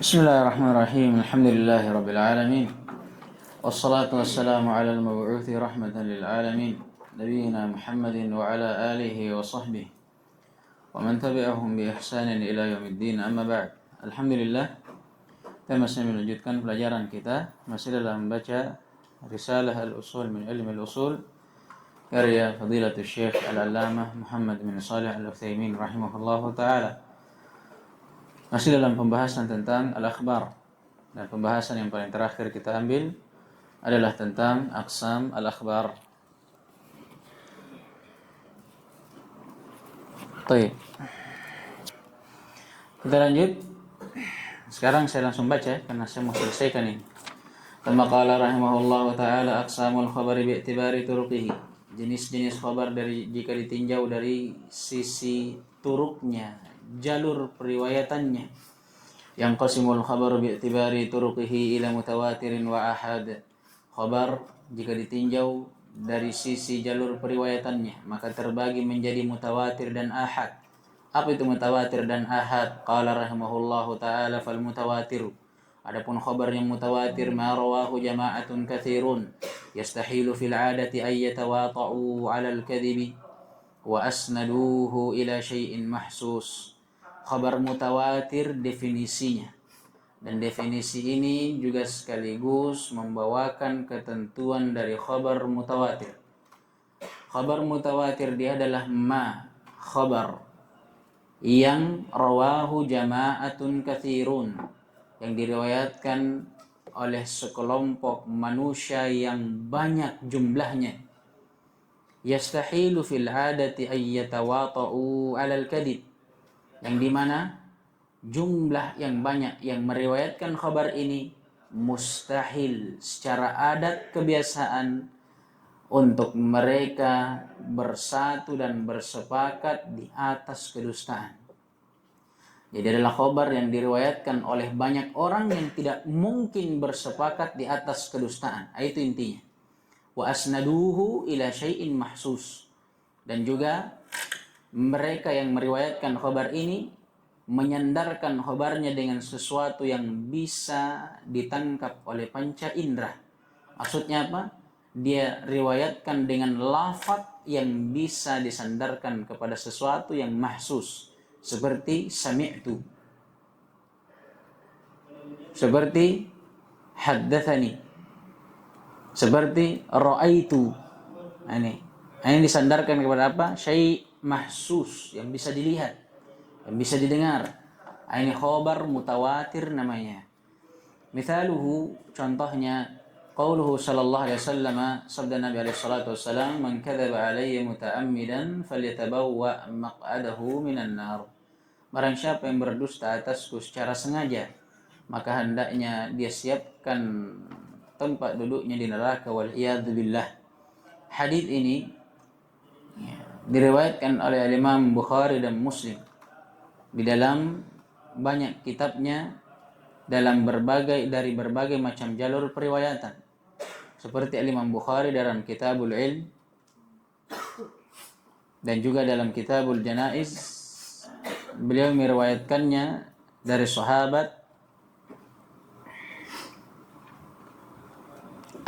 Bismillahirrahmanirrahim. Alhamdulillahi rabbil alamin. Wassalatu wassalamu ala al-mab'uthi rahmatan lil alamin. Nabiyyina Muhammadin wa ala alihi wa sahbihi wa man tabi'ahum bi ihsanin ila yaumiddin. Amma ba'd. Alhamdulillah, kita masih melanjutkan pelajaran kita masih dalam membaca Risalah al-Usul min Ilmi al-Usul karya Fadilatul Syekh Al-Allamah Muhammad bin Shalih Al-Utsaimin rahimahullahu taala. Masih dalam pembahasan tentang al-akhbar, dan pembahasan yang paling terakhir kita ambil adalah tentang aqsam al-akhbar. Baik. Kita lanjut. Sekarang saya langsung baca karena saya mau selesaikan ini. Kama qala rahimahullahu taala aqsamul khabari bi'tibari turuqihi. Jenis-jenis khabar jika ditinjau dari sisi turuknya, jalur periwayatannya. Yang qasimul khabaru bi'tibari turuqihi ila mutawatirin wa ahad. Khabar jika ditinjau dari sisi jalur periwayatannya maka terbagi menjadi mutawatir dan ahad. Apa itu mutawatir dan ahad? Qala rahimahullahu taala fal mutawatiru. Adapun khabar yang mutawatir ma rawahu jama'atun katsirun yastahilu fil 'adati ay yatawata'u 'ala al-kadhibi wa asnaduhu ila syai'in mahsus. Khabar mutawatir definisinya, dan definisi ini juga sekaligus membawakan ketentuan dari khabar mutawatir. Khabar mutawatir dia adalah khabar yang rawahu jama'atun katsirun, yang diriwayatkan oleh sekelompok manusia yang banyak jumlahnya. Yastahilu fil 'adati ay yatawata'u 'alal kadhib, yang dimana jumlah yang banyak yang meriwayatkan khabar ini mustahil secara adat kebiasaan untuk mereka bersatu dan bersepakat di atas kedustaan. Jadi adalah khabar yang diriwayatkan oleh banyak orang yang tidak mungkin bersepakat di atas kedustaan. Itu intinya. Wa asnaduhu ila syai'in mahsus. Dan juga mereka yang meriwayatkan khabar ini menyandarkan khabarnya dengan sesuatu yang bisa ditangkap oleh panca indera. Maksudnya apa? Dia riwayatkan dengan lafaz yang bisa disandarkan kepada sesuatu yang mahsus, seperti sami'tu, seperti haddatsani, seperti ra'aitu. Ini disandarkan kepada apa? Syai' mahsus, yang bisa dilihat, yang bisa didengar. Ini khabar mutawatir namanya. Mithaluhu, contohnya qauluhu sallallahu alaihi wasallam, sabda Nabi alaihi salatu wasallam, man kadzaba alayya muta'ammidan falyatabawwa maq'adahu minan nar. Barang siapa yang berdusta atasku secara sengaja, maka hendaknya dia siapkan tempat duduknya di neraka, wal iyadzu billah. Hadis ini diriwayatkan oleh Imam Bukhari dan Muslim di dalam banyak kitabnya dalam berbagai macam jalur periwayatan, seperti Imam Bukhari dalam Kitabul Ilm dan juga dalam Kitabul Janaiz. Beliau meriwayatkannya dari sahabat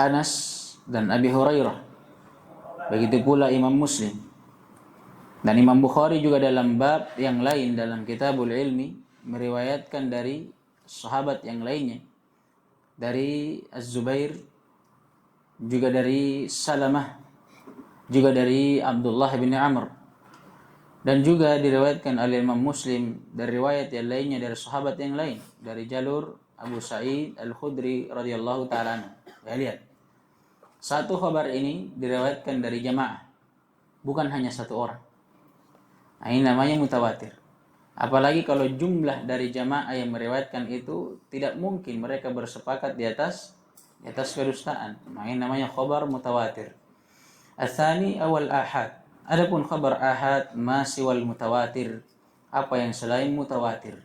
Anas dan Abi Hurairah. Begitu pula Imam Muslim. Dan Imam Bukhari juga dalam bab yang lain dalam Kitabul Ilmi meriwayatkan dari sahabat yang lainnya, dari Az-Zubair, juga dari Salamah, juga dari Abdullah bin Amr, dan juga diriwayatkan oleh Imam Muslim dari riwayat yang lainnya dari sahabat yang lain, dari jalur Abu Sa'id Al-Khudri radhiyallahu ta'ala. Ya, lihat. Satu khabar ini diriwayatkan dari jamaah, bukan hanya satu orang. Ini namanya mutawatir. Apalagi kalau jumlah dari jamaah yang meriwayatkan itu tidak mungkin mereka bersepakat di atas kedustaan. Ini namanya khabar mutawatir. Ats-tsani awal ahad. Adapun khabar ahad masih wal mutawatir, apa yang selain mutawatir,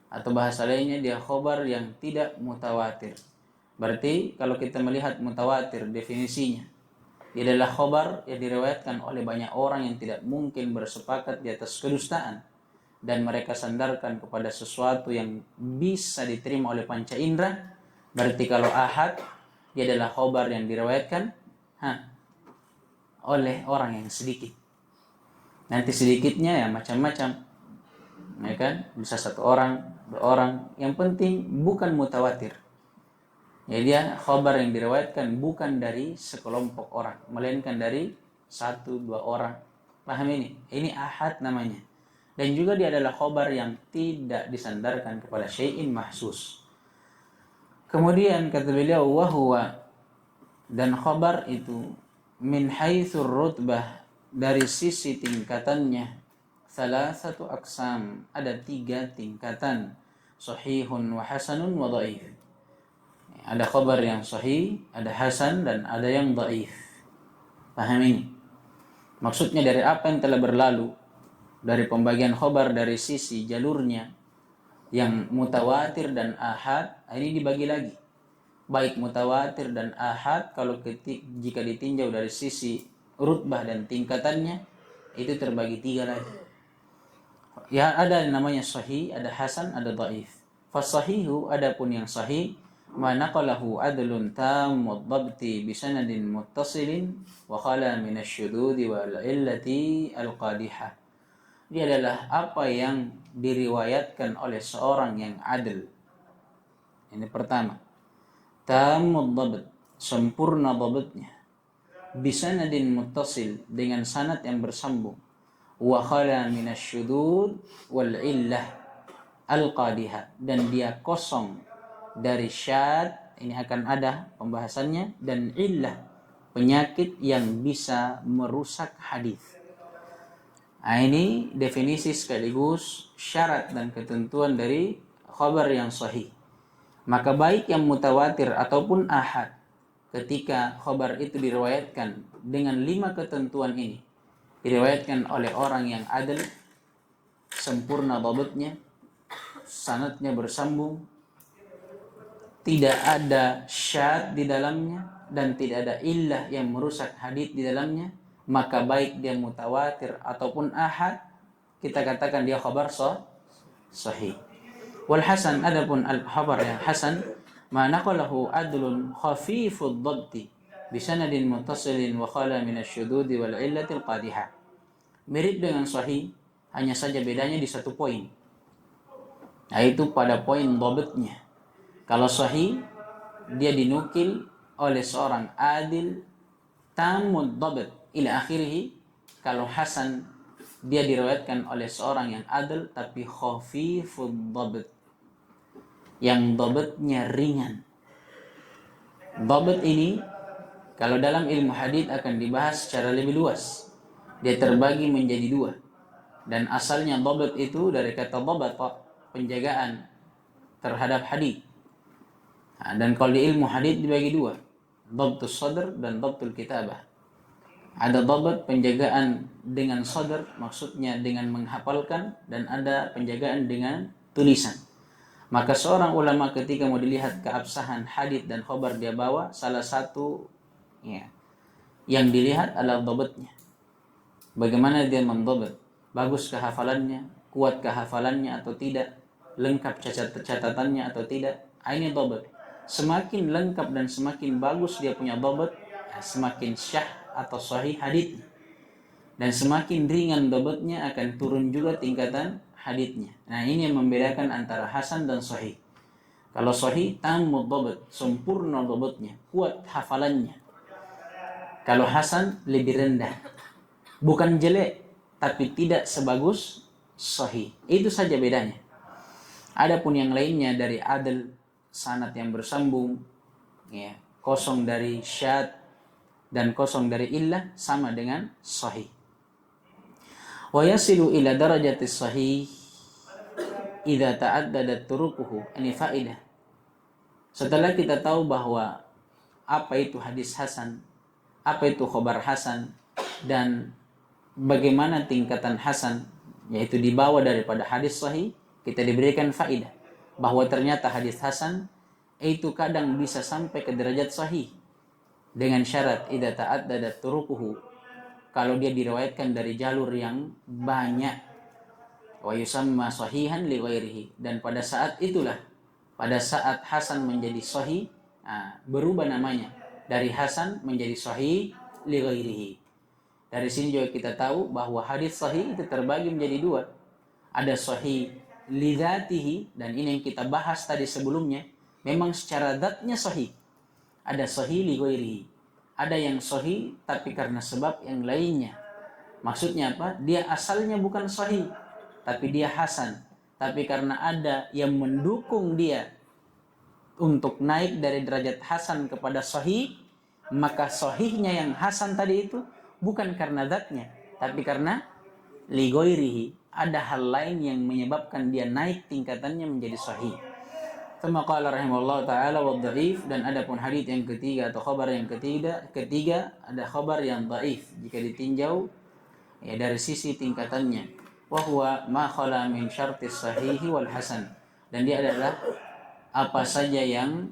atau bahasa lainnya dia khabar yang tidak mutawatir. Berarti kalau kita melihat mutawatir definisinya, dia adalah khabar yang diriwayatkan oleh banyak orang yang tidak mungkin bersepakat di atas kedustaan. dan mereka sandarkan kepada sesuatu yang bisa diterima oleh panca indera, berarti kalau ahad dia adalah khobar yang diriwayatkan oleh orang yang sedikit. Nanti sedikitnya ya macam-macam, ya kan? Bisa satu orang, dua orang, yang penting bukan mutawatir. Ya, dia khobar yang diriwayatkan bukan dari sekelompok orang, melainkan dari satu dua orang. Paham ini? Ini ahad namanya. Dan juga dia adalah khobar yang tidak disandarkan kepada syai'in mahsus. Kemudian kata beliau, wahwa, dan khobar itu min haitsur rutbah, dari sisi tingkatannya, salasatu aqsam, ada 3 tingkatan, sahihun wa hasanun wa dhaif. Ada khabar yang sahih, ada hasan, dan ada yang dhaif. Paham ini? Maksudnya dari apa yang telah berlalu, dari pembagian khabar dari sisi jalurnya yang mutawatir dan ahad, ini dibagi lagi. Baik mutawatir dan ahad, kalau jika ditinjau dari sisi rutbah dan tingkatannya, itu terbagi 3 lagi. Ya, ada yang namanya sahih, ada hasan, ada dhaif. Fasahihu, adapun yang sahih, ma naqalahu adlun tammud dhabti bisanadin muttasilin wa khala min asy-syududi wal illati al-qadihah. Dia adalah apa yang diriwayatkan oleh seorang yang adil. Ini pertama. Tammud dhabt, sempurna dhabtnya. Bisanadin muttasil, dengan sanad yang bersambung. Wa khala min asy-syudud wal illah al-qadihah, dan dia kosong dari syad, ini akan ada pembahasannya, dan illah, penyakit yang bisa merusak hadis. Nah, ini definisi sekaligus syarat dan ketentuan dari khabar yang sahih. Maka baik yang mutawatir ataupun ahad, ketika khabar itu diriwayatkan dengan 5 ketentuan ini, diriwayatkan oleh orang yang adil, sempurna dhabtnya, sanadnya bersambung, tidak ada syad di dalamnya, dan tidak ada illah yang merusak hadits di dalamnya, maka baik dia mutawatir ataupun ahad, kita katakan dia khabar sahih. Wal hasan, adapun al khabar yang hasan, ma naqalahu adlun khafifud dhabti bisanadin muttasilin wa khala min asy-syududi wal illati al-qadihah. Mirip dengan sahih, hanya saja bedanya di 1 poin, yaitu pada poin dhabtnya. Kalau sahih, dia dinukil oleh seorang adil tammud dhabt ila akhirih. Kalau hasan, dia diriwayatkan oleh seorang yang adil tapi khafifud dhabt, yang dhabtnya ringan. Dhabt ini kalau dalam ilmu hadis akan dibahas secara lebih luas. Dia terbagi menjadi 2. Dan asalnya dhabt itu dari kata dhabata, penjagaan terhadap hadis. Dan kalau di ilmu hadis dibagi 2, dhabtus sadr dan dhabtul kitabah. Ada dhabt penjagaan dengan sadr, maksudnya dengan menghafalkan, dan ada penjagaan dengan tulisan. Maka seorang ulama ketika mau dilihat keabsahan hadis dan khabar dia bawa, salah satu yang dilihat adalah dhabtnya. Bagaimana dia mendhabt? Bagus kehafalannya, kuat kehafalannya atau tidak, lengkap catatannya atau tidak. Ini dhabt. Semakin lengkap dan semakin bagus dia punya dhabt, semakin syah atau sahih haditsnya. Dan semakin ringan dhabtnya akan turun juga tingkatan haditsnya. Nah, ini yang membedakan antara hasan dan sahih. Kalau sahih tammud dhabt, sempurna dhabtnya, kuat hafalannya. Kalau hasan lebih rendah. Bukan jelek, tapi tidak sebagus sahih. Itu saja bedanya. Adapun yang lainnya dari adil, sanad yang bersambung, kosong dari syad dan kosong dari illah, sama dengan sahih. Wa yasilu ila darajati sahih idza ta'addadat turuquhu. Ini faedah. Setelah kita tahu bahwa apa itu hadis hasan, apa itu khabar hasan, dan bagaimana tingkatan hasan, yaitu dibawa daripada hadis sahih, kita diberikan faedah bahwa ternyata hadis hasan itu kadang bisa sampai ke derajat sahih dengan syarat idza ta'addadat turuquhu, kalau dia diriwayatkan dari jalur yang banyak. wa yusamma sahihan li ghairihi, dan pada saat itulah, pada saat hasan menjadi sahih, berubah namanya dari hasan menjadi sahih li ghairihi. Dari sini juga kita tahu bahwa hadis sahih itu terbagi menjadi dua. Ada sahih li dzatihi, dan ini yang kita bahas tadi sebelumnya, memang secara zatnya sahih. Ada sahih li ghairihi. Ada yang sahih tapi karena sebab yang lainnya. Maksudnya apa? Dia asalnya bukan sahih, tapi dia hasan. Tapi karena ada yang mendukung dia untuk naik dari derajat hasan kepada sahih, maka sahihnya yang hasan tadi itu bukan karena zatnya, tapi karena li ghairihi. Ada hal lain yang menyebabkan dia naik tingkatannya menjadi sahih. Tsumma qala rahimahullah ta'ala wa dhaif, dan adapun hadis yang ketiga atau khabar yang ketiga ada khabar yang dhaif jika ditinjau dari sisi tingkatannya. Wa huwa ma khala min syartis sahihi wal hasan, dan dia adalah apa saja yang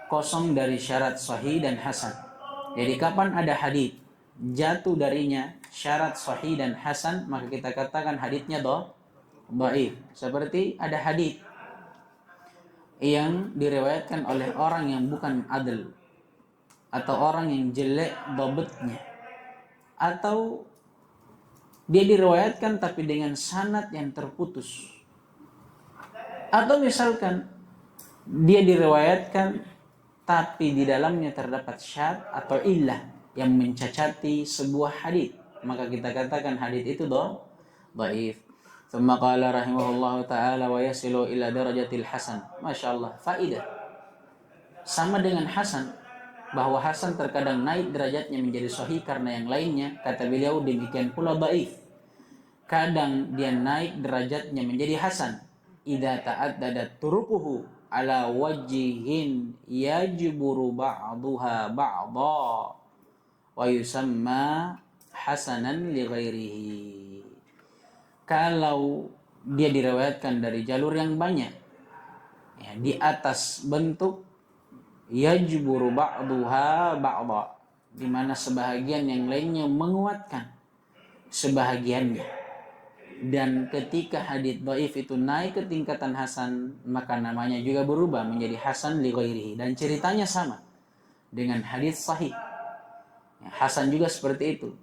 kosong dari syarat sahih dan hasan. Jadi kapan ada hadis jatuh darinya syarat sahih dan hasan, maka kita katakan hadisnya dhaif. Seperti ada hadis yang diriwayatkan oleh orang yang bukan adil, atau orang yang jelek dhabtnya, atau dia diriwayatkan tapi dengan sanad yang terputus, atau misalkan dia diriwayatkan tapi di dalamnya terdapat syad atau illah yang mencacati sebuah hadis, maka kita katakan hadis itu dhaif. Tsumma qala rahimahullahu ta'ala wa yasilu ila darajatil hasan. Masyaallah, faidah sama dengan hasan, bahwa hasan terkadang naik derajatnya menjadi sahih karena yang lainnya. Kata beliau, demikian pula dhaif, kadang dia naik derajatnya menjadi hasan idza ta'addadat turuquhu ala wajhin yajburu ba'daha ba'dha wa yusamma hasanan li ghairihi. Kalau dia diriwayatkan dari jalur yang banyak, di atas bentuk yajburu ba'daha ba'dha, di mana sebahagian yang lainnya menguatkan sebahagiannya. Dan ketika hadits dhaif itu naik ke tingkatan hasan, maka namanya juga berubah menjadi hasan li ghairihi. Dan ceritanya sama dengan hadits sahih. Hasan juga seperti itu,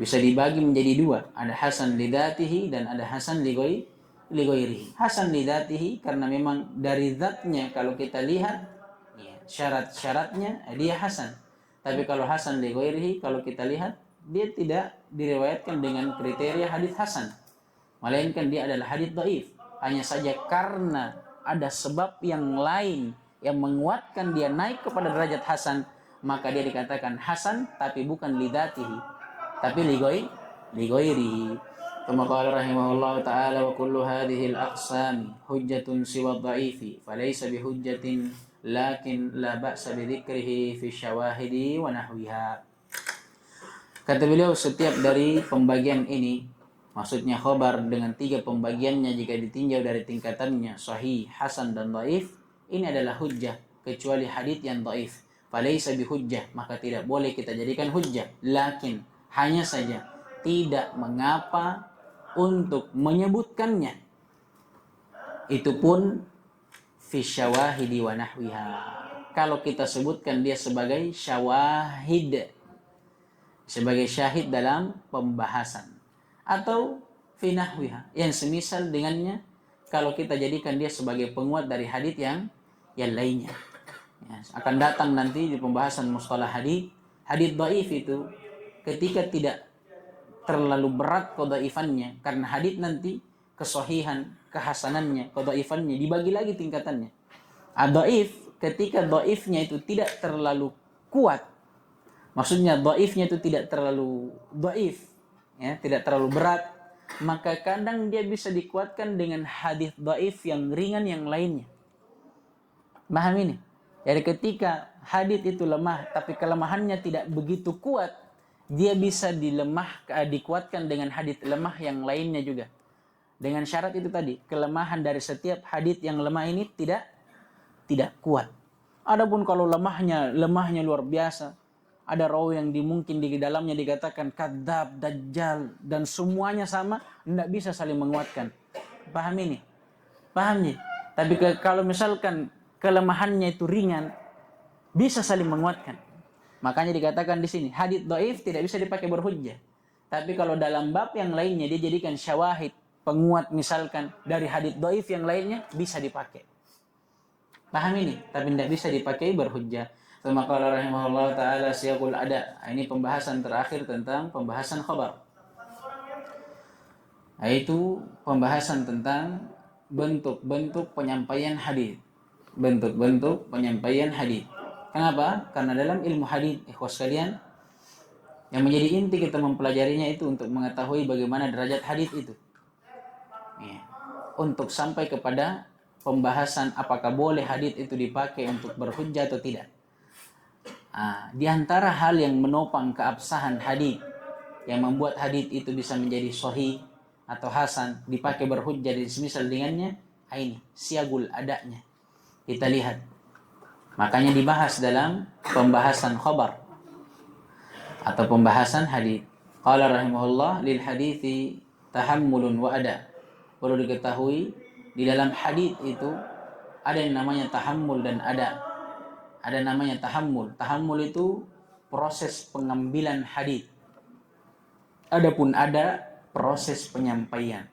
bisa dibagi menjadi dua, ada hasan li dzatihi dan ada hasan li ghairihi. Hasan li dzatihi karena memang dari zatnya kalau kita lihat syarat-syaratnya dia hasan. Tapi kalau hasan li ghairihi, kalau kita lihat dia tidak diriwayatkan dengan kriteria hadits hasan, melainkan dia adalah hadits dhaif. Hanya saja karena ada sebab yang lain yang menguatkan dia naik kepada derajat hasan, maka dia dikatakan hasan, tapi bukan li dzatihi, tapi li ghairihi. Kama qala rahimahullah ta'ala wa kullu hadhihi al-aqsam hujjatun siwa dhaifi falaysa bihujjatin lakin la ba'sa bidzikrihi fi syawahidi wa nahwiha. Kata beliau, setiap dari pembagian ini, maksudnya khabar dengan tiga pembagiannya jika ditinjau dari tingkatannya sahih, hasan dan dhaif, ini adalah hujjah, kecuali hadits yang dhaif. Falaysa bihujjah, maka tidak boleh kita jadikan hujjah. Lakin, hanya saja tidak mengapa untuk menyebutkannya. Itu pun fi syawahidi wa nahwiha. Kalau kita sebutkan dia sebagai syawahid, sebagai syahid dalam pembahasan, atau fi nahwiha, yang semisal dengannya, kalau kita jadikan dia sebagai penguat dari hadits yang lainnya. Akan datang nanti di pembahasan mustalah hadits. Hadits dhaif itu ketika tidak terlalu berat kedhaifannya, karena hadits nanti kesahihan, kehasanannya, kedhaifannya dibagi lagi tingkatannya. Dhaif ketika dhaifnya itu tidak terlalu kuat, maksudnya dhaifnya itu tidak terlalu dhaif, tidak terlalu berat, maka kadang dia bisa dikuatkan dengan hadits dhaif yang ringan yang lainnya. Paham ini? Jadi ketika hadits itu lemah tapi kelemahannya tidak begitu kuat, dia bisa dikuatkan dengan hadits lemah yang lainnya juga. Dengan syarat itu tadi, kelemahan dari setiap hadits yang lemah ini tidak kuat. Adapun kalau lemahnya luar biasa, ada rawi yang mungkin di dalamnya dikatakan kadzab, dajjal, dan semuanya sama, tidak bisa saling menguatkan. Paham ini? Paham nih? Tapi kalau misalkan kelemahannya itu ringan, bisa saling menguatkan. Makanya dikatakan di sini, hadits dhaif tidak bisa dipakai berhujjah. Tapi kalau dalam bab yang lainnya dia jadikan syawahid, penguat misalkan dari hadits dhaif yang lainnya bisa dipakai. Paham ini? Tapi tidak bisa dipakai berhujjah. Maka rahimahullah ta'ala siyaqul ada. Ini pembahasan terakhir tentang pembahasan khabar. Yaitu pembahasan tentang bentuk-bentuk penyampaian hadis. Bentuk-bentuk penyampaian hadis. Kenapa? Karena dalam ilmu hadis, ikhwas sekalian, yang menjadi inti kita mempelajarinya itu untuk mengetahui bagaimana derajat hadis itu. Ya. Untuk sampai kepada pembahasan apakah boleh hadis itu dipakai untuk berhujjah atau tidak. Di antara hal yang menopang keabsahan hadis, yang membuat hadis itu bisa menjadi sahih atau hasan, dipakai berhujjah dan semisal dengannya, ini siagul adanya. Kita lihat. Makanya dibahas dalam pembahasan khabar atau pembahasan hadis. Qala rahimahullah lil hadithi tahammulun wa ada. Perlu diketahui di dalam hadis itu ada yang namanya tahammul dan ada. Ada namanya tahammul. Tahammul itu proses pengambilan hadis. Adapun ada proses penyampaian.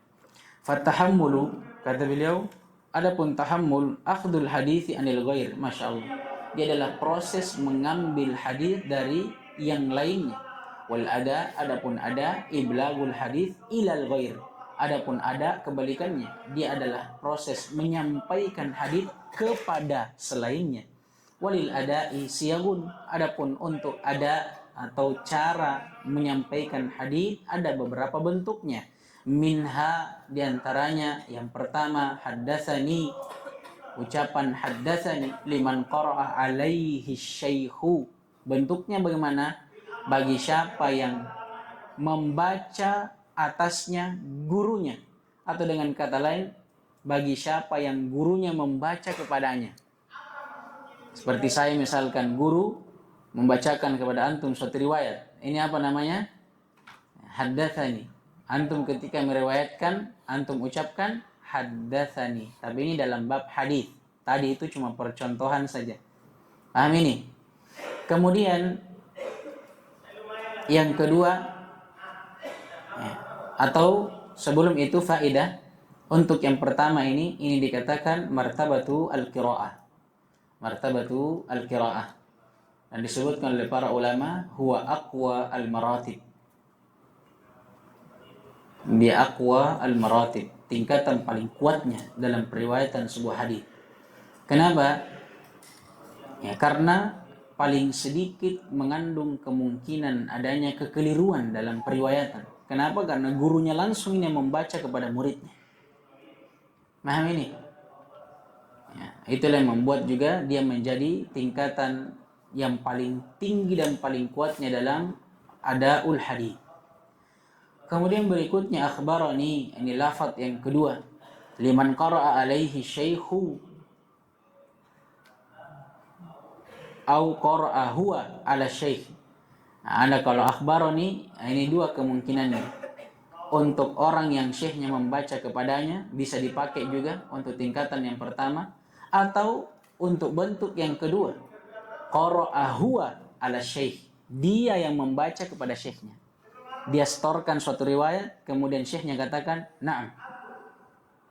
Fatahammulu, kata beliau, adapun tahammul akhdul hadithi anil ghair, masyaallah. Dia adalah proses mengambil hadis dari yang lainnya. Wal ada, adapun ada iblagul hadis ilal ghair. Adapun ada kebalikannya, dia adalah proses menyampaikan hadis kepada selainnya. Walil ada'i siyagun, adapun untuk ada atau cara menyampaikan hadis ada beberapa bentuknya. Minha diantaranya yang pertama haddatsani, ucapan haddatsani liman qara'a alaihi syaikhu. Bentuknya bagaimana? Bagi siapa yang membaca atasnya gurunya, atau dengan kata lain bagi siapa yang gurunya membaca kepadanya. Seperti saya misalkan, guru membacakan kepada antum suatu riwayat. Ini apa namanya? Haddatsani. Antum ketika meriwayatkan, antum ucapkan haddatsani. Tapi ini dalam bab hadis. Tadi itu cuma percontohan saja. Paham ini? Kemudian yang kedua, atau sebelum itu faedah. Untuk yang pertama ini dikatakan martabatu al-qiraah. Martabatu al-qiraah. Dan disebutkan oleh para ulama huwa aqwa al-maratib. Dia aqwa al-maratib, tingkatan paling kuatnya dalam periwayatan sebuah hadis. Kenapa? Ya, karena paling sedikit mengandung kemungkinan adanya kekeliruan dalam periwayatan. Kenapa? Karena gurunya langsung yang membaca kepada muridnya. Paham ini? Ya, itulah yang membuat juga dia menjadi tingkatan yang paling tinggi dan paling kuatnya dalam adaul hadis. Kemudian berikutnya akhbarani, ini lafaz yang kedua. Liman qara'a alaihi syaikhu au qara'a huwa ala syaikh. Ada kalau akhbarani, ini dua kemungkinannya. Untuk orang yang syekhnya membaca kepadanya bisa dipakai juga untuk tingkatan yang pertama, atau untuk bentuk yang kedua, qara'a huwa ala syaikh. Dia yang membaca kepada syekhnya. Dia setorkan suatu riwayat, kemudian syekhnya katakan na'am.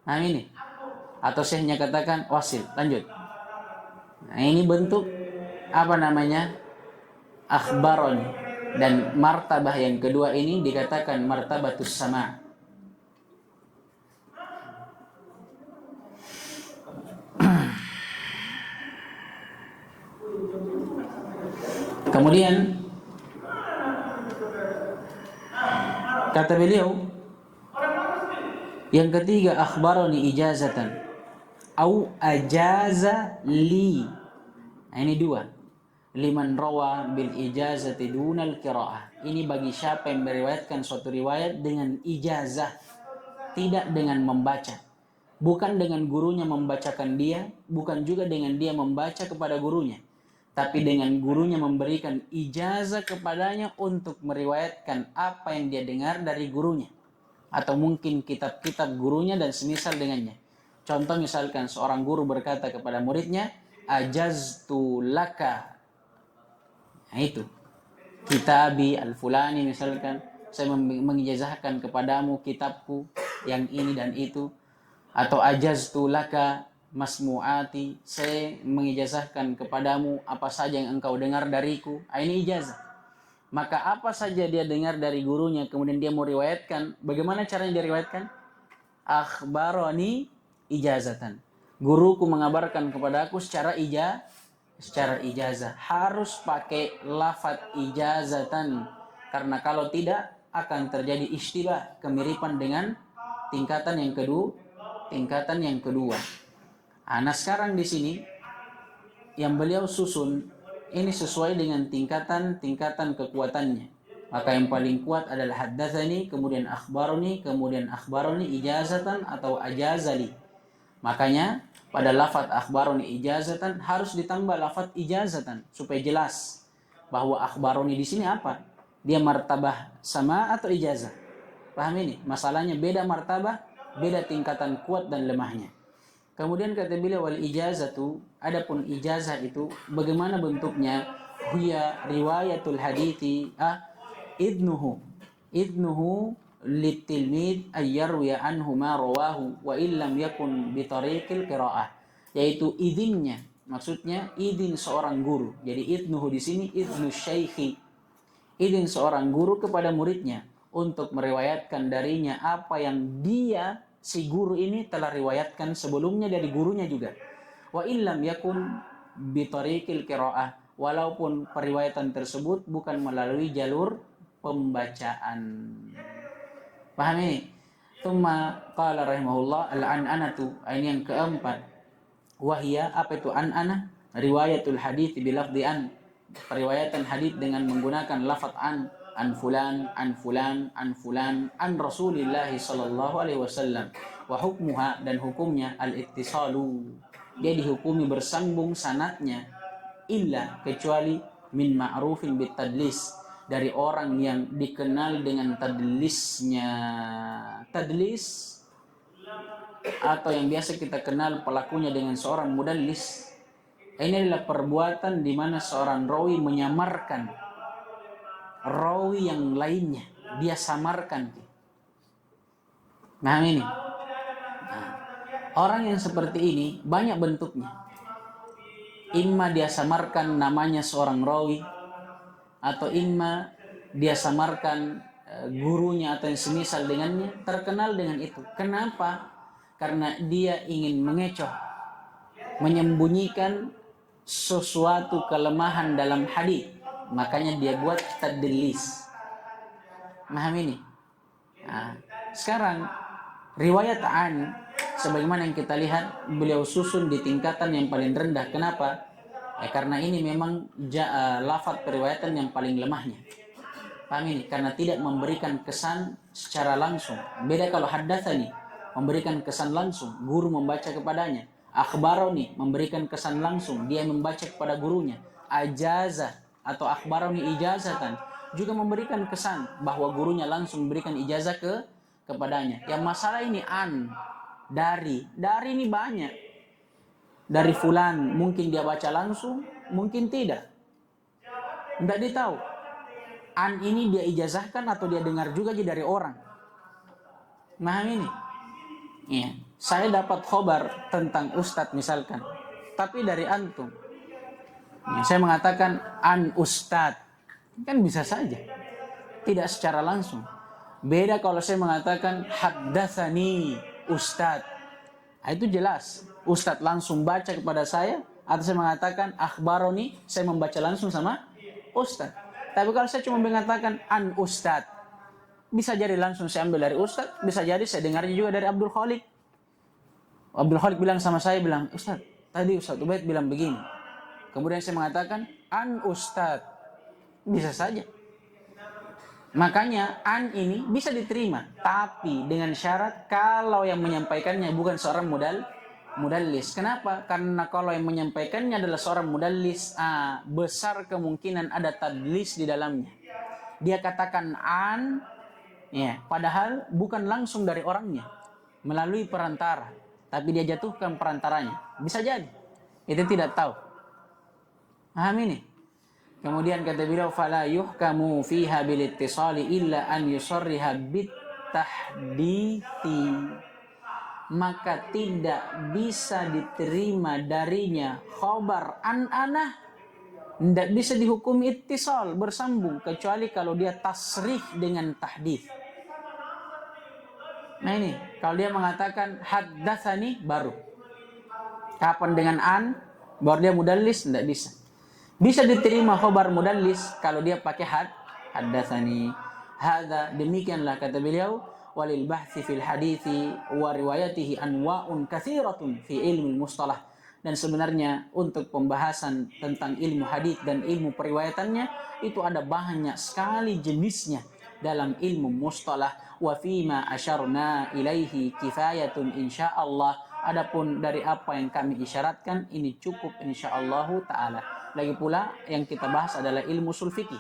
Nah ini. Atau syekhnya katakan wasil, lanjut. Nah ini bentuk apa namanya? Akhbarani. Dan martabah yang kedua ini dikatakan martabatus sama. Kemudian kata beliau yang ketiga akhbarani ijazatan au ajaza li. Nah, ini dua. Liman rawa bil ijazati dunal qiraah. Ini bagi siapa yang meriwayatkan suatu riwayat dengan ijazah, tidak dengan membaca. Bukan dengan gurunya membacakan dia, bukan juga dengan dia membaca kepada gurunya. tapi dengan gurunya memberikan ijazah kepadanya untuk meriwayatkan apa yang dia dengar dari gurunya, atau mungkin kitab-kitab gurunya dan semisal dengannya. Contoh misalkan seorang guru berkata kepada muridnya, ajaztu laka, nah itu kitabi al-fulani misalkan, saya mengijazahkan kepadamu kitabku yang ini dan itu. Atau ajaztu laka masmu'ati, saya mengijazahkan kepadamu apa saja yang engkau dengar dariku. Ini ijazah. Maka apa saja dia dengar dari gurunya kemudian dia mau riwayatkan, bagaimana caranya dia riwayatkan? Akhbaroni ijazatan, guruku mengabarkan kepadaku secara ijazah. Harus pakai lafaz ijazatan, karena kalau tidak akan terjadi ishtibah, kemiripan dengan tingkatan yang kedua. Nah, sekarang di sini yang beliau susun ini sesuai dengan tingkatan kekuatannya. Maka yang paling kuat adalah haddatsani, kemudian akhbaroni ijazatan atau ajazali. Makanya pada lafaz akhbaroni ijazatan harus ditambah lafaz ijazatan supaya jelas bahwa akhbaroni di sini apa? Dia martabah sama atau ijazah. Paham ini? Masalahnya beda martabah, beda tingkatan kuat dan lemahnya. Kemudian kata beliau wal ijazatu, adapun ijazah itu bagaimana bentuknya? Huya riwayatul hadithi idnuhu litilmid ayyarwiya anhu ma rawahu wa illam yakun bitariqil qiraah, yaitu idinnya, maksudnya idin seorang guru. Jadi idnuhu di sini idnu syaikhi, idin seorang guru kepada muridnya untuk meriwayatkan darinya apa yang dia si guru ini telah riwayatkan sebelumnya dari gurunya juga. Wa illam yakun bitariqil qiraah, walaupun periwayatan tersebut bukan melalui jalur pembacaan. Paham ini? Tsumma qala rahimahullah al-an'anatu, ini yang keempat. Wahia, apa itu an'anah? Riwayatul hadits bilafdhi an, periwayatan hadits dengan menggunakan lafaz an fulan, an Rasulillah sallallahu alaihi wasallam. Wa hukmuha, dan hukumnya al-ittisalu, dia dihukumi bersambung sanadnya, illa, kecuali min ma'rufin bit tadlis, dari orang yang dikenal dengan tadlisnya. Tadlis atau yang biasa kita kenal pelakunya dengan seorang mudallis. Ini adalah perbuatan di mana seorang rawi menyamarkan rawi yang lainnya, dia samarkan. Nah ini, orang yang seperti ini banyak bentuknya. Imma dia samarkan namanya seorang rawi, atau imma dia samarkan gurunya atau yang semisal dengannya, terkenal dengan itu. Kenapa? Karena dia ingin mengecoh, menyembunyikan sesuatu kelemahan dalam hadis, makanya dia buat tadlis. Paham ini? Nah, sekarang riwayat an, sebagaimana yang kita lihat, beliau susun di tingkatan yang paling rendah. Kenapa? Karena ini memang lafaz periwayatan yang paling lemahnya. Paham ini? Karena tidak memberikan kesan secara langsung. Beda kalau haddatsani, memberikan kesan langsung, guru membaca kepadanya. Akhbaroni, memberikan kesan langsung, dia membaca kepada gurunya. Ajazah atau akhbaroni ijazatan, juga memberikan kesan bahwa gurunya langsung memberikan ijazah kepadanya. Yang masalah ini an, dari ini banyak. Dari fulan, mungkin dia baca langsung, mungkin tidak. Tidak ditahu. An ini dia ijazahkan atau dia dengar juga dari orang. Paham ini? Ya. Saya dapat khobar tentang ustadz misalkan, tapi dari antum. Ya, saya mengatakan an ustadz, kan bisa saja, tidak secara langsung. Beda kalau saya mengatakan haddatsani ustadz, itu jelas ustadz langsung baca kepada saya, atau saya mengatakan akhbaroni, saya membaca langsung sama ustadz. Tapi kalau saya cuma mengatakan an ustadz, bisa jadi langsung saya ambil dari ustadz, bisa jadi saya dengarnya juga dari Abdul Khalik. Abdul Khalik bilang sama saya, bilang, Ustaz, tadi Ustaz Ubaid bilang begini. Kemudian saya mengatakan, an Ustaz. Bisa saja. Makanya, an ini bisa diterima. Tapi dengan syarat, kalau yang menyampaikannya bukan seorang mudallis. Kenapa? Karena kalau yang menyampaikannya adalah seorang mudallis, besar kemungkinan ada tadlis di dalamnya. Dia katakan an, ya, padahal bukan langsung dari orangnya, melalui perantara, tapi dia jatuhkan perantaranya. Bisa jadi, itu tidak tahu. Paham ini? Kemudian kata beliau, fala yuhkamu fiha bil ittisali illa an yusarriha bit tahdithi. Maka tidak bisa diterima darinya khabar an-anah, tidak bisa dihukum ittisal, bersambung, kecuali kalau dia tasrih dengan tahdits. Nah ini, kalau dia mengatakan haddatsani baru. Kapan dengan an, baru dia mudallis, tidak bisa. Bisa diterima khabar mudallis kalau dia pakai haddatsani. Hadza, demikianlah kata beliau, walil bahthi fil hadithi wa riwayatihi anwa'un katsiratun fi ilmi mustalah. Dan sebenarnya untuk pembahasan tentang ilmu hadis dan ilmu periwayatannya itu ada banyak sekali jenisnya dalam ilmu mustalah. Wa fima asyarna ilaihi kifayatun insyaallah. Adapun dari apa yang kami isyaratkan ini cukup insyaallah taala. Lagi pula yang kita bahas adalah ilmu ushul fikih.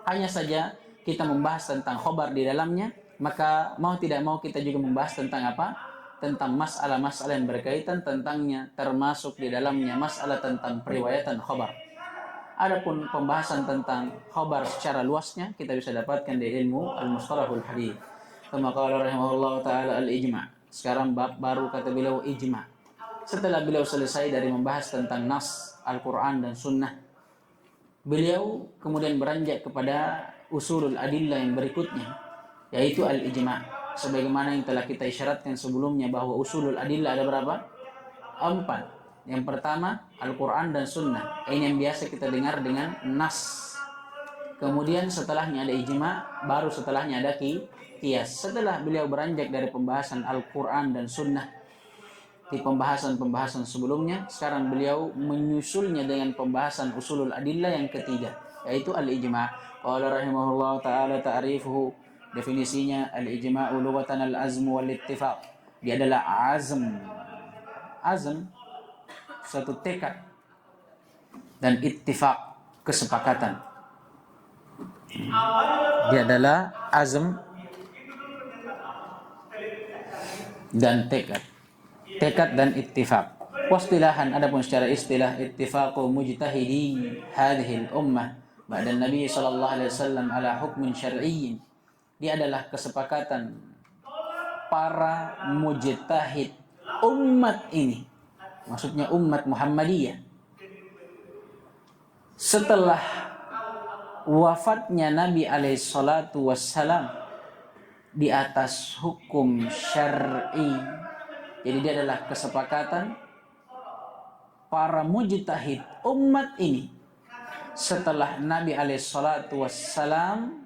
Hanya saja kita membahas tentang khobar di dalamnya, maka mau tidak mau kita juga membahas tentang apa? Tentang masalah-masalah yang berkaitan tentangnya, termasuk di dalamnya masalah tentang periwayatan khobar. Adapun pembahasan tentang khobar secara luasnya kita bisa dapatkan di ilmu al-mustalahul hadits. Kama qala rahimahullah taala al-ijma'. Sekarang bab baru kata beliau ijma'. Setelah beliau selesai dari membahas tentang nas Al-Quran dan Sunnah, beliau kemudian beranjak kepada usulul adillah yang berikutnya, yaitu al-ijma'. Sebagaimana yang telah kita isyaratkan sebelumnya bahwa usulul adillah ada berapa? 4. Yang pertama Al-Quran dan Sunnah. Ini yang biasa kita dengar dengan nas. Kemudian setelahnya ada ijma', baru setelahnya ada qiyas. Setelah beliau beranjak dari pembahasan Al-Quran dan Sunnah di pembahasan-pembahasan sebelumnya, sekarang beliau menyusulnya dengan pembahasan usulul adillah yang ketiga, yaitu al-ijma'. Qala rahimahullah ta'ala ta'rifuhu, definisinya al-ijma'u lughatan al-azmu wal-ittifaq. Dia adalah azm suatu tekad, dan ittifaq kesepakatan. Dia adalah azm dan tekad dan ittifaq. Wastilahan, adapun secara istilah, ittifaqu mujtahidi hadhil ummah ba'da Nabi sallallahu alaihi wasallam ala hukmin syar'iyyin. Dia adalah kesepakatan para mujtahid umat ini, maksudnya umat Muhammadiyah, setelah wafatnya Nabi alaihi salatu wassalam, di atas hukum syar'i. Jadi dia adalah kesepakatan para mujtahid umat ini setelah Nabi alaihi salatu wassalam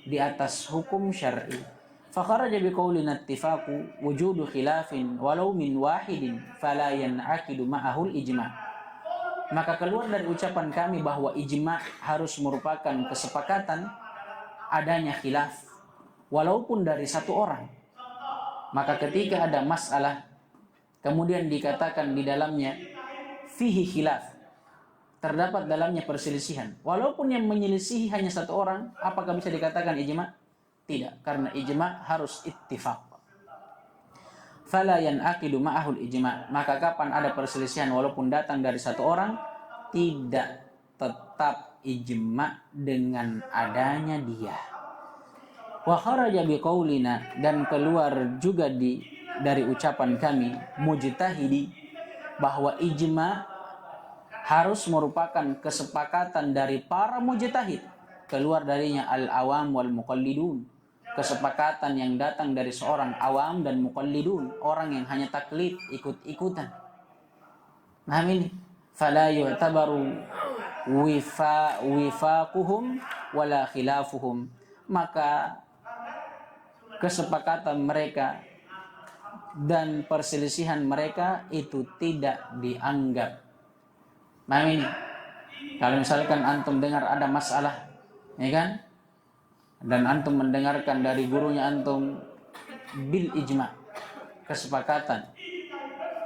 di atas hukum syar'i. Fakharaja biqaulina ittifaqu wujudu khilafin walau min wahidin fala yan'aqidu ma'ahul ijma'. Maka keluar dari ucapan kami bahwa ijma' harus merupakan kesepakatan adanya khilaf walaupun dari satu orang. Maka ketika ada masalah kemudian dikatakan di dalamnya fihi khilaf, terdapat dalamnya perselisihan, walaupun yang menyelisihi hanya satu orang, apakah bisa dikatakan ijma'? Tidak, karena ijma' harus ittifaq. Fala yan'aqidu ma'ahul ijma'. Maka kapan ada perselisihan walaupun datang dari satu orang, tidak tetap ijma' dengan adanya dia. Wa kharaja biqaulina, dan keluar juga dari ucapan kami mujtahidi bahwa ijma' harus merupakan kesepakatan dari para mujtahid, keluar darinya al-awam wal muqallidun, kesepakatan yang datang dari seorang awam dan muqallidun, orang yang hanya taklid, ikut-ikutan. Paham ini? Fala yu'tabaru wifaquhum wala khilafuhum. Maka kesepakatan mereka dan perselisihan mereka itu tidak dianggap. Paham ini? Kalau misalkan antum dengar ada masalah, ya kan? Dan antum mendengarkan dari gurunya antum bil ijma', kesepakatan.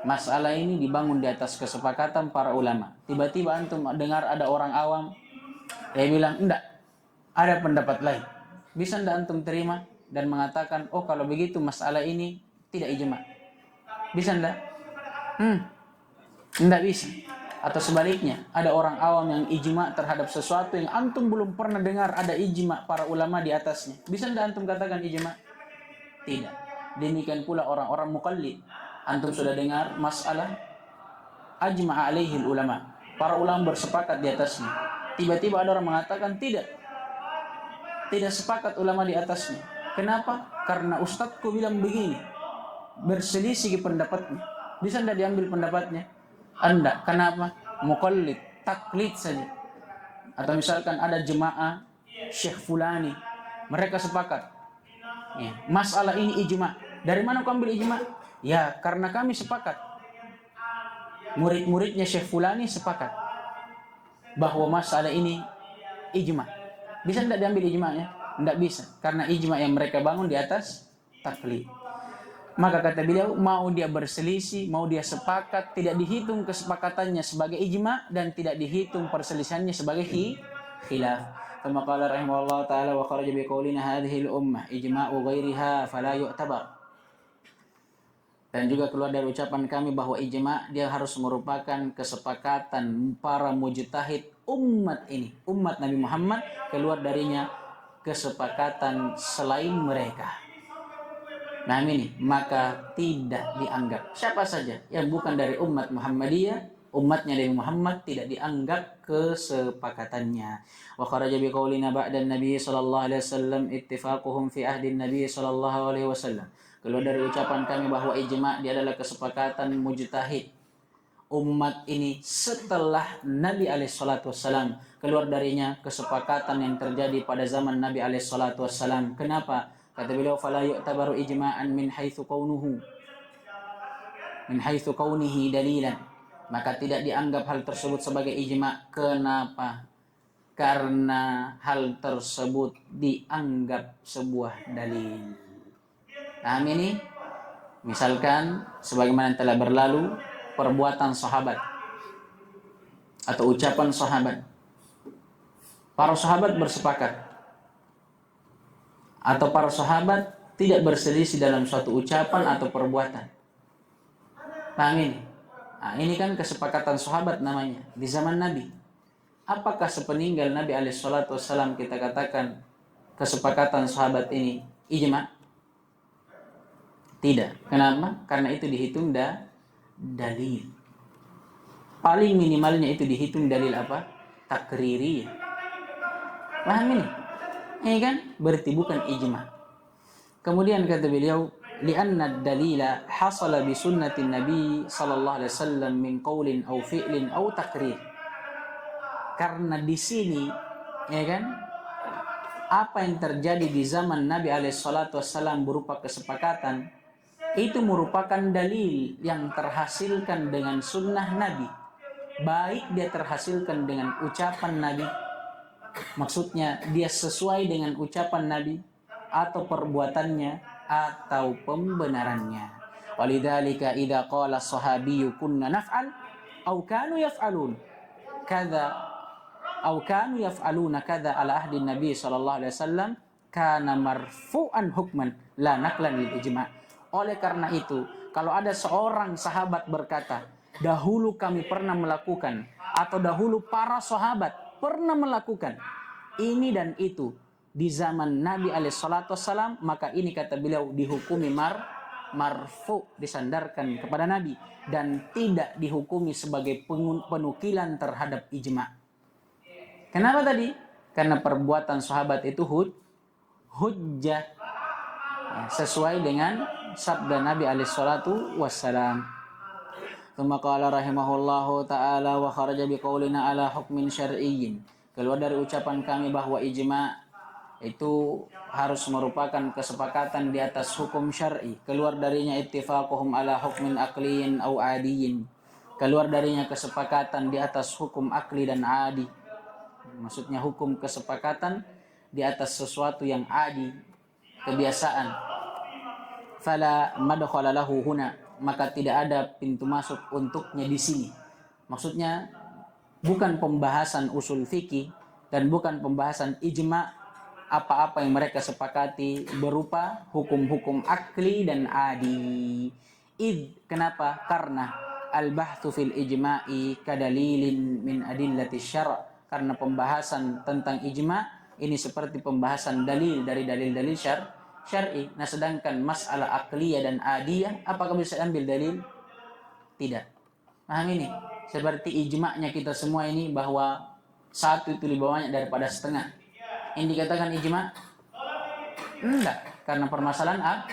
Masalah ini dibangun di atas kesepakatan para ulama. Tiba-tiba antum dengar ada orang awam dia bilang, enggak, ada pendapat lain. Bisa enggak antum terima dan mengatakan, oh kalau begitu masalah ini tidak ijma? Bisa enggak? Enggak bisa. Atau sebaliknya, ada orang awam yang ijma terhadap sesuatu yang antum belum pernah dengar ada ijma para ulama di atasnya. Bisa enggak antum katakan ijma? Tidak. Demikian pula orang-orang muqallid. Antum sudah dengar masalah ajma' alaihi ulama. Para ulama bersepakat di atasnya. Tiba-tiba ada orang mengatakan tidak. Tidak sepakat ulama di atasnya. Kenapa? Karena ustadzku bilang begini. Berselisih pendapatnya. Bisa enggak diambil pendapatnya? Anda, kenapa? Muqallid, taklid saja. Atau misalkan ada jemaah Syekh Fulani, mereka sepakat. Ya, masalah ini ijma. Dari mana kau ambil ijma? Ya, karena kami sepakat. Murid-muridnya Syekh Fulani sepakat bahwa masalah ini ijma. Bisa tidak diambil ijma'nya? Tidak bisa, karena ijma yang mereka bangun di atas taklid. Maka kata beliau, mau dia berselisih, mau dia sepakat, tidak dihitung kesepakatannya sebagai ijma dan tidak dihitung perselisihannya sebagai khilaf. Kama qala rahimahullah ta'ala wa kharaja biqaulina hadhihi al-ummah ijma'u ghairiha fala yu'tabar. Dan juga keluar dari ucapan kami bahwa ijma dia harus merupakan kesepakatan para mujtahid umat ini, umat Nabi Muhammad, keluar darinya kesepakatan selain mereka. Nah ini, maka tidak dianggap siapa saja yang bukan dari umat Muhammadiyah, umatnya Nabi Muhammad, tidak dianggap kesepakatannya. Wa kharaja biqaulina ba'da Nabi sallallahu alaihi wasallam ittifaquhum fi ahdi Nabi sallallahu alaihi wasallam. Keluar dari ucapan kami bahwa ijma' dia adalah kesepakatan mujtahid umat ini setelah Nabi alaihi salatu wasallam. Keluar darinya kesepakatan yang terjadi pada zaman Nabi alaihi salatu wasallam. Kenapa? Kata beliau, fala yu'tabaru ijma'an min haitsu kaunihi dalilan. Maka tidak dianggap hal tersebut sebagai ijma'. Kenapa? Karena hal tersebut dianggap sebuah dalil. Nah ini misalkan sebagaimana yang telah berlalu, perbuatan sahabat atau ucapan sahabat. Para sahabat bersepakat atau para sahabat tidak berselisih dalam suatu ucapan atau perbuatan. Paham ini? Nah, ini kan kesepakatan sahabat namanya di zaman Nabi. Apakah sepeninggal Nabi alaihissalam kita katakan kesepakatan sahabat ini ijma? Tidak. Kenapa? Karena itu dihitung dalil. Paling minimalnya itu dihitung dalil apa? Takriri. Paham ini? Ini kan berarti bukan ijma. Kemudian kata beliau, li'anna ad-dalila hasala bi sunnatin Nabi sallallahu alaihi wasallam min qaulin aw fi'lin aw takrir. Karena di sini ya kan, apa yang terjadi di zaman Nabi alaihi salatu wasallam berupa kesepakatan itu merupakan dalil yang terhasilkan dengan sunnah Nabi. Baik dia terhasilkan dengan ucapan Nabi, maksudnya dia sesuai dengan ucapan Nabi, atau perbuatannya, atau pembenarannya. Walidzalika idza qala sahabiyyu kunna naf'al aw kanu yaf'alun kadza aw kanu yaf'aluna kadza ala ahdi Nabi sallallahu alaihi wasallam kana marfu'an hukman la naqlan lil ijma'. Oleh karena itu, kalau ada seorang sahabat berkata, dahulu kami pernah melakukan, atau dahulu para sahabat pernah melakukan ini dan itu di zaman Nabi alaihissalam, maka ini kata beliau dihukumi marfu, disandarkan kepada Nabi, dan tidak dihukumi sebagai penukilan terhadap ijma'. Kenapa tadi? Karena perbuatan sahabat itu hujjah, sesuai dengan sabda Nabi alaihissalatu wassalam. Tsumma qala rahimahullahu ta'ala wa kharaja biqaulina ala hukmin syar'iyyin. Keluar dari ucapan kami bahwa ijma' itu harus merupakan kesepakatan di atas hukum syar'i. Keluar darinya ittifaquhum ala hukmin aqliyin au adiyyin. Keluar darinya kesepakatan di atas hukum akli dan adi. Maksudnya hukum kesepakatan di atas sesuatu yang adi, kebiasaan. Fala madkhala lahu huna. maka tidak ada pintu masuk untuknya di sini. Maksudnya bukan pembahasan usul fikih dan bukan pembahasan ijma, apa-apa yang mereka sepakati berupa hukum-hukum akli dan adi. Kenapa? Karena al-bahthu fil ijma'i kadalilin min adillati syara'. Karena pembahasan tentang ijma' ini seperti pembahasan dalil dari dalil-dalil syar'i. Nah, sedangkan masalah akliyah dan adiyah, apakah bisa ambil dalil? Tidak. Paham ini? Seperti ijma'nya kita semua ini bahwa satu itu lebih banyak daripada setengah. Ini dikatakan ijma'? Enggak, karena permasalahan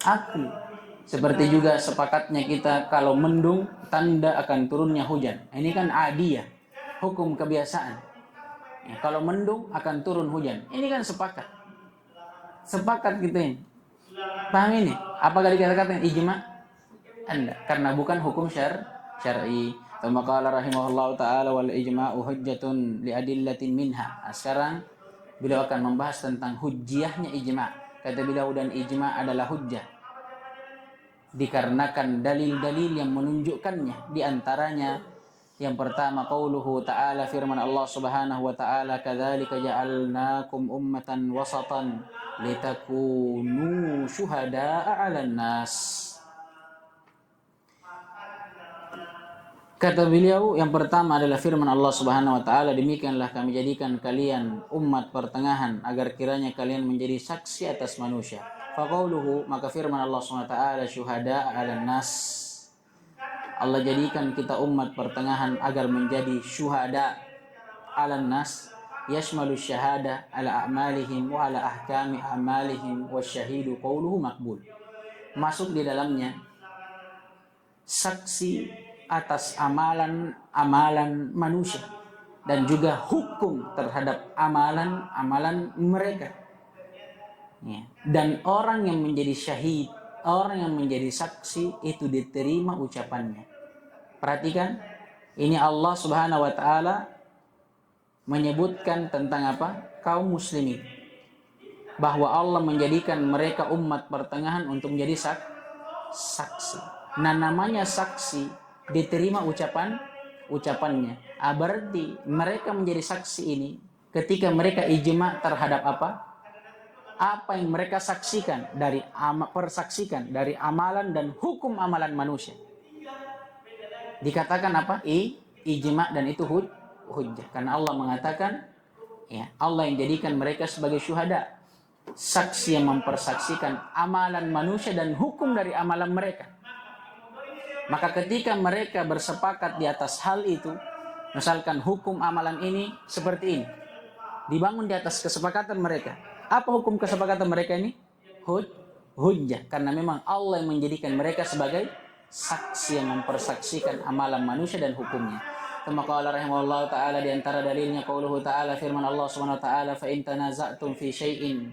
akli. Seperti juga sepakatnya kita kalau mendung tanda akan turunnya hujan. Ini kan adiyah, hukum kebiasaan. Ya, kalau mendung akan turun hujan. Ini kan sepakat. Sepakat gitu ini. Paham ini? Apakah dikatakan ijma'? Enggak, karena bukan hukum syar'i. Tsumma qala rahimahullahu taala wal ijma'u hujjatun li adillatin minha. Sekarang beliau akan membahas tentang hujjiyahnya ijma'. Kata beliau, dan ijma' adalah hujjah dikarenakan dalil-dalil yang menunjukkannya. Di antaranya yang pertama qauluhu ta'ala, firman Allah Subhanahu wa ta'ala, kadzalika ja'alnakum ummatan wasatan litakunu syuhada'a 'alan nas. Kata beliau, yang pertama adalah firman Allah Subhanahu wa taala, demikianlah kami jadikan kalian umat pertengahan agar kiranya kalian menjadi saksi atas manusia. Faqauluhu, maka firman Allah Subhanahu wa taala, syuhada'a 'alan nas. Allah jadikan kita umat pertengahan agar menjadi syuhada 'alan nas, yashmalu syahada ala a'malihim wa ala ahkami a'malihim wasyahidu qauluhu maqbul. Masuk di dalamnya saksi atas amalan manusia dan juga hukum terhadap amalan mereka. Ya. Dan orang yang menjadi syahid, orang yang menjadi saksi itu diterima ucapannya. Perhatikan, ini Allah Subhanahu wa taala menyebutkan tentang apa? Kaum muslimin. Bahwa Allah menjadikan mereka umat pertengahan untuk menjadi saksi. Nah, namanya saksi diterima ucapannya. Berarti mereka menjadi saksi ini ketika mereka ijma' terhadap apa yang mereka saksikan persaksikan dari amalan dan hukum amalan manusia. Dikatakan ijma' dan itu hujjah. Karena Allah mengatakan, ya, Allah yang jadikan mereka sebagai syuhada, saksi yang mempersaksikan amalan manusia dan hukum dari amalan mereka. Maka ketika mereka bersepakat di atas hal itu, misalkan hukum amalan ini seperti ini, dibangun di atas kesepakatan mereka. Apa hukum kesepakatan mereka ini? Hujjah. Karena memang Allah yang menjadikan mereka sebagai saksi yang mempersaksikan amalan manusia dan hukumnya. Tsumma qala rahimahullahu taala, di antara dalilnya qauluhu ta'ala, firman Allah Subhanahu wa taala, fa in tanaza'tum fi syai'in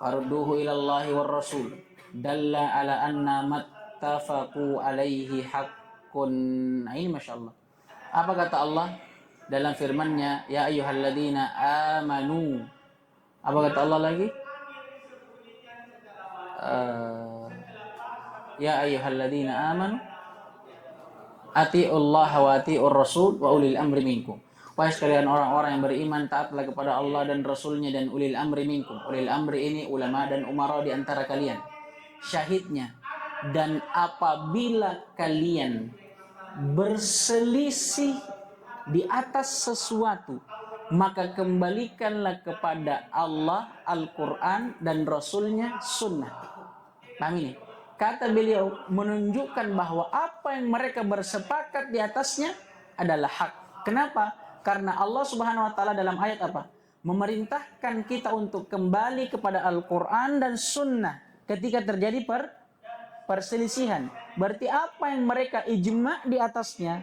farudduhu ila Allahi war rasul. Dalla ala anna tafaqu alaihi haqqun. Nah, ini masyaallah. Apa kata Allah dalam firman-Nya, ya ayyuhalladzina amanu. Apa kata Allah lagi? Ya ayyuhalladzina amanu atiullaha wa atiur rasul wa ulil amri minkum. Wahai sekalian orang-orang yang beriman, taatlah kepada Allah dan Rasulnya dan ulil amri minkum. Ulil amri ini ulama dan umara di antara kalian. Syahidnya, dan apabila kalian berselisih di atas sesuatu, maka kembalikanlah kepada Allah, Al-Quran, dan Rasulnya, Sunnah. Paham ini? Kata beliau menunjukkan bahwa apa yang mereka bersepakat di atasnya adalah hak. Kenapa? Karena Allah Subhanahu wa taala dalam ayat apa? Memerintahkan kita untuk kembali kepada Al-Quran dan Sunnah ketika terjadi perselisihan. Berarti apa yang mereka ijma' di atasnya,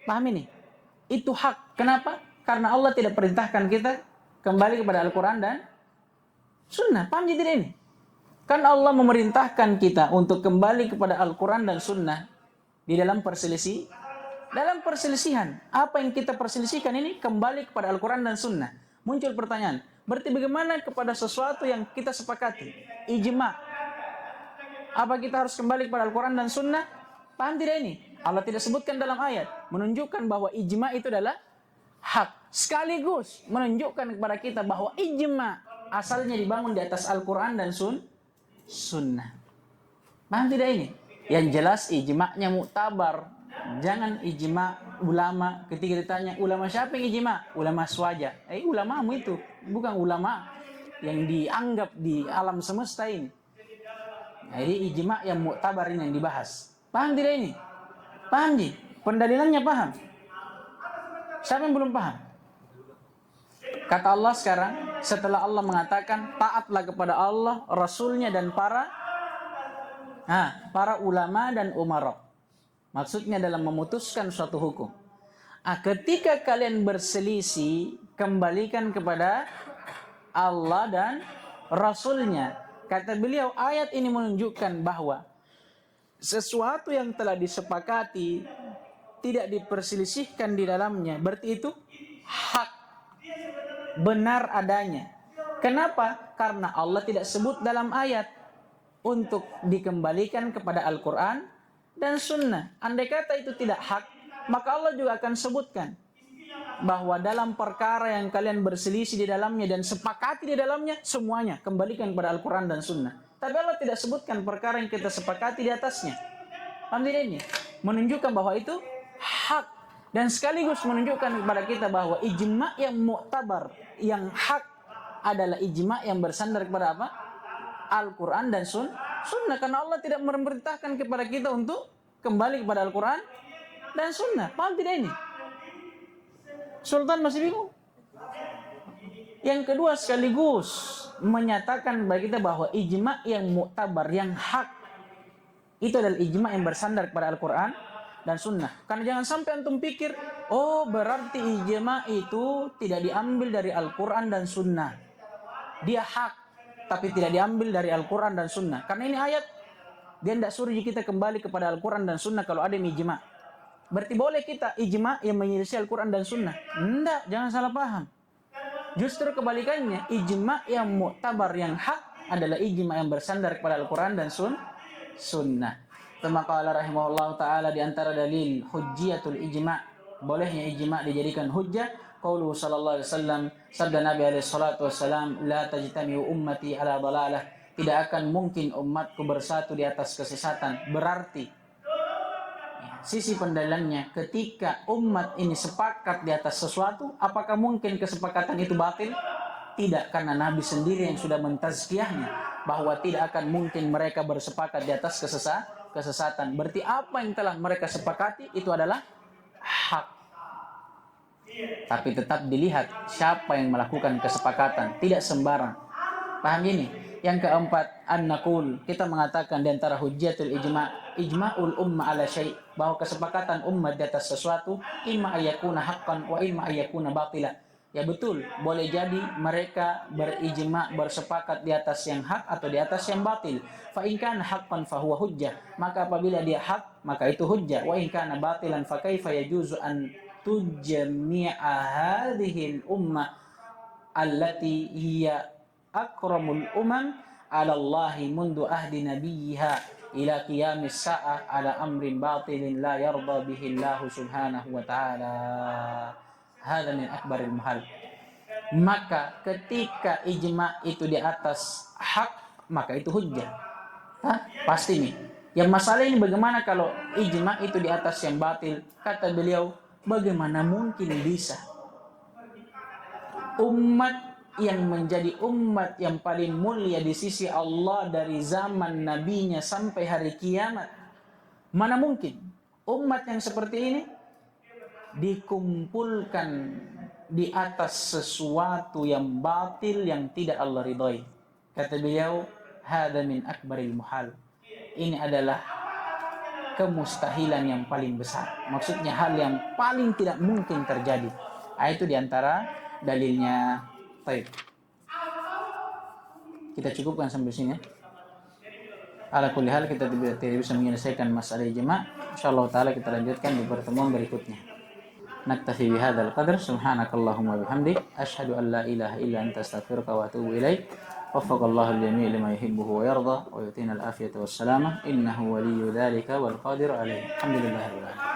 paham ini? Itu hak. Kenapa? Karena Allah tidak perintahkan kita kembali kepada Al-Quran dan Sunnah. Paham jadi ini? Kan Allah memerintahkan kita untuk kembali kepada Al-Quran dan Sunnah di dalam perselisihan. Apa yang kita perselisihkan ini kembali kepada Al-Quran dan Sunnah. Muncul pertanyaan, berarti bagaimana kepada sesuatu yang kita sepakati? Ijma'. Apa kita harus kembali kepada Al-Quran dan Sunnah? Paham tidak ini? Allah tidak sebutkan dalam ayat, menunjukkan bahwa ijma itu adalah hak. Sekaligus menunjukkan kepada kita bahwa ijma asalnya dibangun di atas Al-Quran dan Sunnah. Paham tidak ini? Yang jelas ijma'nya muktabar. Jangan ijma' ulama. Ketika ditanya ulama siapa yang ijma'? Ulama swaja. Ulamamu itu bukan ulama yang dianggap di alam semesta ini. Jadi ijma' yang muktabar ini yang dibahas. Paham tidak ini? Paham ji? Pendalilannya paham? Siapa yang belum paham? Kata Allah sekarang, setelah Allah mengatakan taatlah kepada Allah, Rasulnya dan para ulama dan umara. Maksudnya dalam memutuskan suatu hukum. Ketika kalian berselisih, kembalikan kepada Allah dan Rasulnya. Kata beliau, ayat ini menunjukkan bahwa sesuatu yang telah disepakati tidak diperselisihkan di dalamnya, berarti itu hak, benar adanya. Kenapa? Karena Allah tidak sebut dalam ayat untuk dikembalikan kepada Al-Quran dan Sunnah. Andai kata itu tidak hak, maka Allah juga akan sebutkan bahwa dalam perkara yang kalian berselisih di dalamnya dan sepakati di dalamnya, semuanya kembalikan kepada Al-Quran dan Sunnah. Tapi Allah tidak sebutkan perkara yang kita sepakati di atasnya. Paham tidak ini? Menunjukkan bahwa itu hak. Dan sekaligus menunjukkan kepada kita bahwa ijma' yang muktabar, yang hak adalah ijma' yang bersandar kepada apa? Al-Quran dan Sunnah. Karena Allah tidak memerintahkan kepada kita untuk kembali kepada Al-Quran dan Sunnah. Paham tidak ini? Sultan masih bingung? Yang kedua, sekaligus menyatakan bagi kita bahwa ijma' yang muktabar, yang hak, itu adalah ijma' yang bersandar kepada Al-Quran dan Sunnah. Karena jangan sampai antum pikir, oh berarti ijma' itu tidak diambil dari Al-Quran dan Sunnah. Dia hak, tapi tidak diambil dari Al-Quran dan Sunnah. Karena ini ayat, dia tidak suruh kita kembali kepada Al-Quran dan Sunnah kalau ada ijma'. Berarti boleh kita ijma' yang menyelisih Al-Quran dan Sunnah? Tidak, jangan salah paham. Justru kebalikannya, ijma' yang muktabar, yang hak adalah ijma' yang bersandar kepada Al-Quran dan Sunnah. Kama qala rahimahullah ta'ala, di antara dalil hujjiyatul ijma', bolehnya ijma' dijadikan hujjah, qauluhu sallallahu alaihi wasallam, sabda Nabi alaihi salatu wassalam, la tajtami'u ummati ala dalalah, tidak akan mungkin umatku bersatu di atas kesesatan. Berarti sisi pendalilannya, ketika umat ini sepakat di atas sesuatu, apakah mungkin kesepakatan itu batil? Tidak, karena Nabi sendiri yang sudah mentazkiyahnya bahwa tidak akan mungkin mereka bersepakat di atas kesesatan. Berarti apa yang telah mereka sepakati itu adalah hak. Tapi tetap dilihat siapa yang melakukan kesepakatan, tidak sembarang. Paham ini? Yang keempat, an-naqul, kita mengatakan di antara hujjatul ijma'ul umma ala syai', bahwa kesepakatan umat di atas sesuatu imma ayyakuna haqqan wa imma ayyakuna batila. Ya betul, boleh jadi mereka berijma', bersepakat di atas yang hak atau di atas yang batil. Fa in kana haqqan fa huwa hujjah, maka apabila dia hak maka itu hujjah. Wa in kana batilan fa kaifa yajuzu an tujmi'a hadhihi al-umma allati hiya akramul umam ala Allahi mundu ahdi nabiyha ila qiyamis sa'ah ala amrin batilin la yarda bihi Allah subhanahu wa ta'ala. Hadha min akbaril muhal. Maka ketika ijma' itu di atas hak, maka itu hujjah. Pasti nih. Yang masalah ini bagaimana kalau ijma' itu di atas yang batil? Kata beliau, bagaimana mungkin bisa umat yang menjadi umat yang paling mulia di sisi Allah dari zaman nabinya sampai hari kiamat, mana mungkin umat yang seperti ini dikumpulkan di atas sesuatu yang batil yang tidak Allah ridhai? Kata beliau, hadza min akbaril muhal. Ini adalah kemustahilan yang paling besar. Maksudnya hal yang paling tidak mungkin terjadi. Itu diantara dalilnya. Baik. Kita cukupkan sampai sini. Ala kulli hal, kita tidak bisa menyelesaikan masalah ijma'. Insyaallah taala kita lanjutkan di pertemuan berikutnya. Naktafi bihadzal qadar. Subhanakallahumma bihamdik asyhadu an la ilaha illa anta astaghfiruka wa atubu ilaik. وفق الله الجميع لما يحبه ويرضى ويؤتينا العافية والسلامة إنه ولي ذلك والقادر عليه الحمد لله رب العالمين